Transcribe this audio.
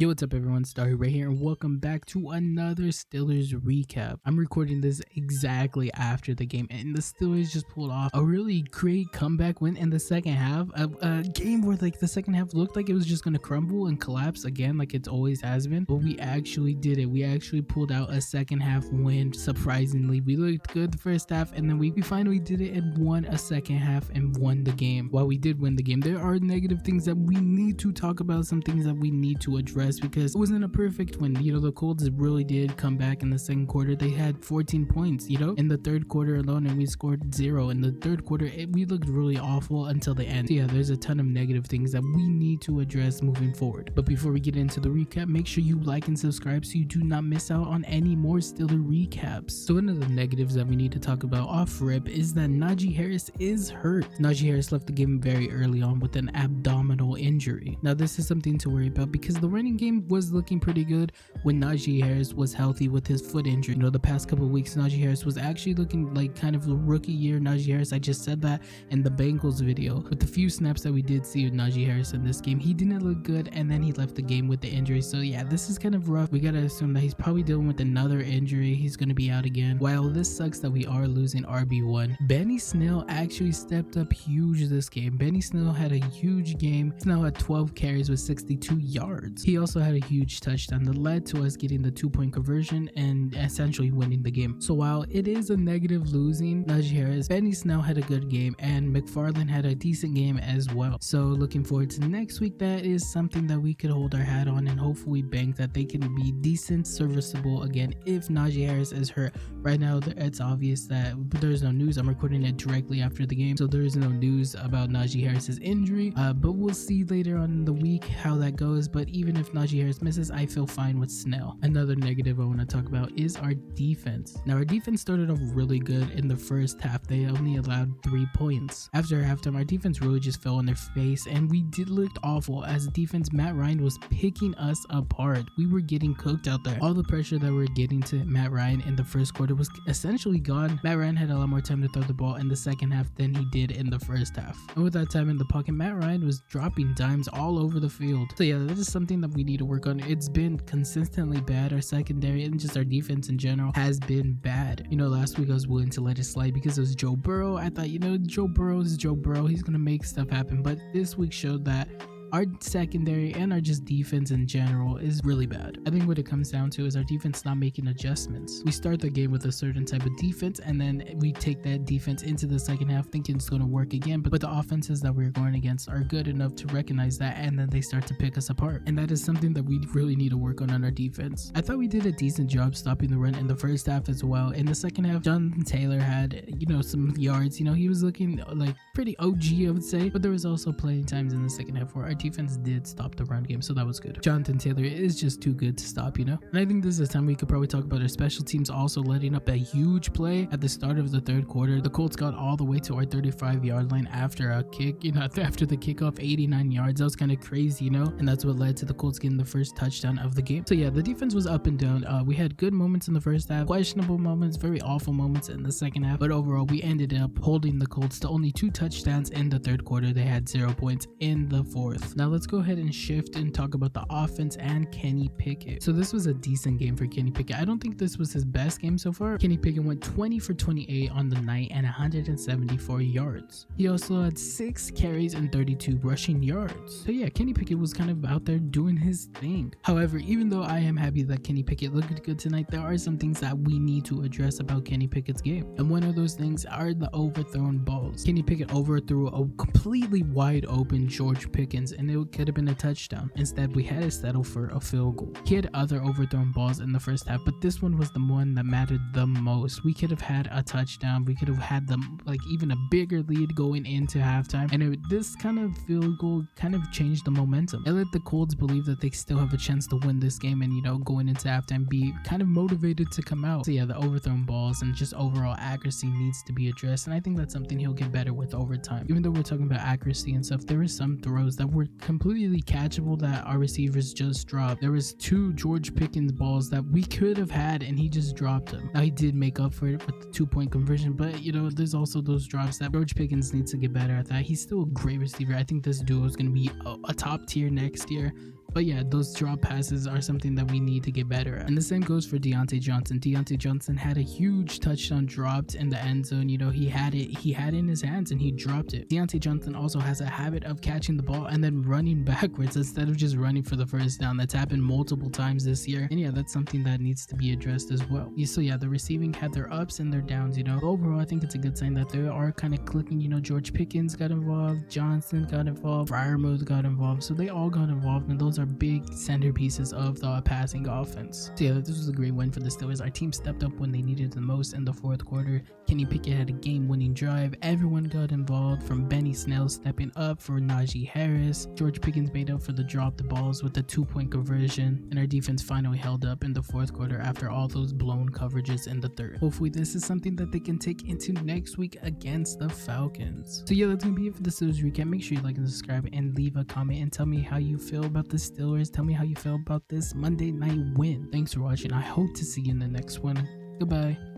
Yo, what's up everyone, Starry right here, and welcome back to another Steelers recap. I'm recording this exactly after the game, and the Steelers just pulled off a really great comeback win in the second half. A game where like the second half looked like it was just gonna crumble and collapse again like it always has been, but we actually did it. We actually pulled out a second half win. Surprisingly, we looked good the first half, and then we finally did it and won a second half and won the game. While we did win the game, there are negative things that we need to talk about, some things that we need to address, because it wasn't a perfect win. The Colts really did come back in the second quarter. They had 14 points, in the third quarter alone, and we scored 0. In the third quarter, we looked really awful until the end. So yeah, there's a ton of negative things that we need to address moving forward. But before we get into the recap, make sure you like and subscribe so you do not miss out on any more Steeler recaps. So one of the negatives that we need to talk about off rip is that Najee Harris is hurt. Najee Harris left the game very early on with an abdominal injury. Now this is something to worry about because the running game was looking pretty good when Najee Harris was healthy with his foot injury. The past couple of weeks, Najee Harris was actually looking like kind of a rookie year Najee Harris. I just said that in the Bengals video. With the few snaps that we did see with Najee Harris in this game, he didn't look good, and then he left the game with the injury. So yeah, this is kind of rough. We gotta assume that he's probably dealing with another injury. He's gonna be out again. While this sucks that we are losing RB1, Benny Snell actually stepped up huge this game. Benny Snell had a huge game. Snell had 12 carries with 62 yards. He also had a huge touchdown that led to us getting the 2-point conversion and essentially winning the game. So while it is a negative losing Najee Harris, Benny Snell had a good game, and McFarland had a decent game as well. So looking forward to next week. That is something that we could hold our hat on and hopefully bank that they can be decent, serviceable again if Najee Harris is hurt. Right now, it's obvious that there's no news. I'm recording it directly after the game, so there is no news about Najee Harris's injury, but we'll see later on in the week how that goes. But even if Najee Harris misses, I feel fine with Snell. Another negative I want to talk about is our defense. Now our defense started off really good in the first half. They only allowed 3 points. After halftime, our defense really just fell on their face, and we did look awful as a defense. Matt Ryan was picking us apart. We were getting cooked out there. All the pressure that we were getting to Matt Ryan in the first quarter was essentially gone. Matt Ryan had a lot more time to throw the ball in the second half than he did in the first half. And with that time in the pocket, Matt Ryan was dropping dimes all over the field. So yeah, that is something that we need to work on. It's been consistently bad. Our secondary and just our defense in general has been bad. Last week I was willing to let it slide because it was Joe Burrow. I thought, Joe Burrow is Joe Burrow. He's going to make stuff happen. But this week showed that our secondary and our just defense in general is really bad. I think what it comes down to is our defense not making adjustments. We start the game with a certain type of defense, and then we take that defense into the second half thinking it's going to work again, but the offenses that we're going against are good enough to recognize that, and then they start to pick us apart. And that is something that we really need to work on our defense. I thought we did a decent job stopping the run in the first half as well. In the second half, Jonathan Taylor had some yards. He was looking like pretty OG, I would say, but there was also plenty of times in the second half where our defense did stop the run game, so that was good. Jonathan Taylor is just too good to stop, And I think this is a time we could probably talk about our special teams also letting up a huge play at the start of the third quarter. The Colts got all the way to our 35-yard line after a kick, after the kickoff, 89 yards. That was kind of crazy, and that's what led to the Colts getting the first touchdown of the game. So yeah, the defense was up and down. We had good moments in the first half, questionable moments, very awful moments in the second half, but overall we ended up holding the Colts to only 2 touchdowns in the third quarter. They had 0 points in the fourth. Now let's go ahead and shift and talk about the offense and Kenny Pickett. So this was a decent game for Kenny Pickett. I don't think this was his best game so far. Kenny Pickett went 20 for 28 on the night and 174 yards. He also had 6 carries and 32 rushing yards. So yeah, Kenny Pickett was kind of out there doing his thing. However, even though I am happy that Kenny Pickett looked good tonight, there are some things that we need to address about Kenny Pickett's game. And one of those things are the overthrown balls. Kenny Pickett overthrew a completely wide open George Pickens, and it could have been a touchdown. Instead, we had to settle for a field goal. He had other overthrown balls in the first half, but this one was the one that mattered the most. We could have had a touchdown. We could have had them even a bigger lead going into halftime, and this kind of field goal kind of changed the momentum. It let the Colts believe that they still have a chance to win this game, and going into halftime be kind of motivated to come out. So yeah, the overthrown balls and just overall accuracy needs to be addressed, and I think that's something he'll get better with over time. Even though we're talking about accuracy and stuff, there were some throws that were completely catchable that our receivers just dropped. There was 2 George Pickens balls that we could have had, and he just dropped them. Now he did make up for it with the 2-point conversion, but there's also those drops that George Pickens needs to get better at that. He's still a great receiver. I think this duo is going to be a top tier next year. But yeah, those drop passes are something that we need to get better at. And the same goes for Deontay Johnson. Deontay Johnson had a huge touchdown dropped in the end zone. You know, he had it in his hands and he dropped it. Deontay Johnson also has a habit of catching the ball and then running backwards instead of just running for the first down. That's happened multiple times this year. And yeah, that's something that needs to be addressed as well. Yeah, so yeah, the receiving had their ups and their downs, you know. But overall, I think it's a good sign that they are kind of clicking. You know, George Pickens got involved, Johnson got involved, Fryermuth got involved. So they all got involved, and those are big centerpieces of the passing offense. So yeah, this was a great win for the Steelers. Our team stepped up when they needed the most in the fourth quarter. Kenny Pickett had a game-winning drive. Everyone got involved, from Benny Snell stepping up for Najee Harris. George Pickens made up for the dropped balls with the 2-point conversion, and our defense finally held up in the fourth quarter after all those blown coverages in the third. Hopefully this is something that they can take into next week against the Falcons. So yeah, that's gonna be it for the Steelers recap. Make sure you like and subscribe and leave a comment and tell me how you feel about the Steelers. Tell me how you feel about this Monday night win. Thanks for watching. I hope to see you in the next one. Goodbye.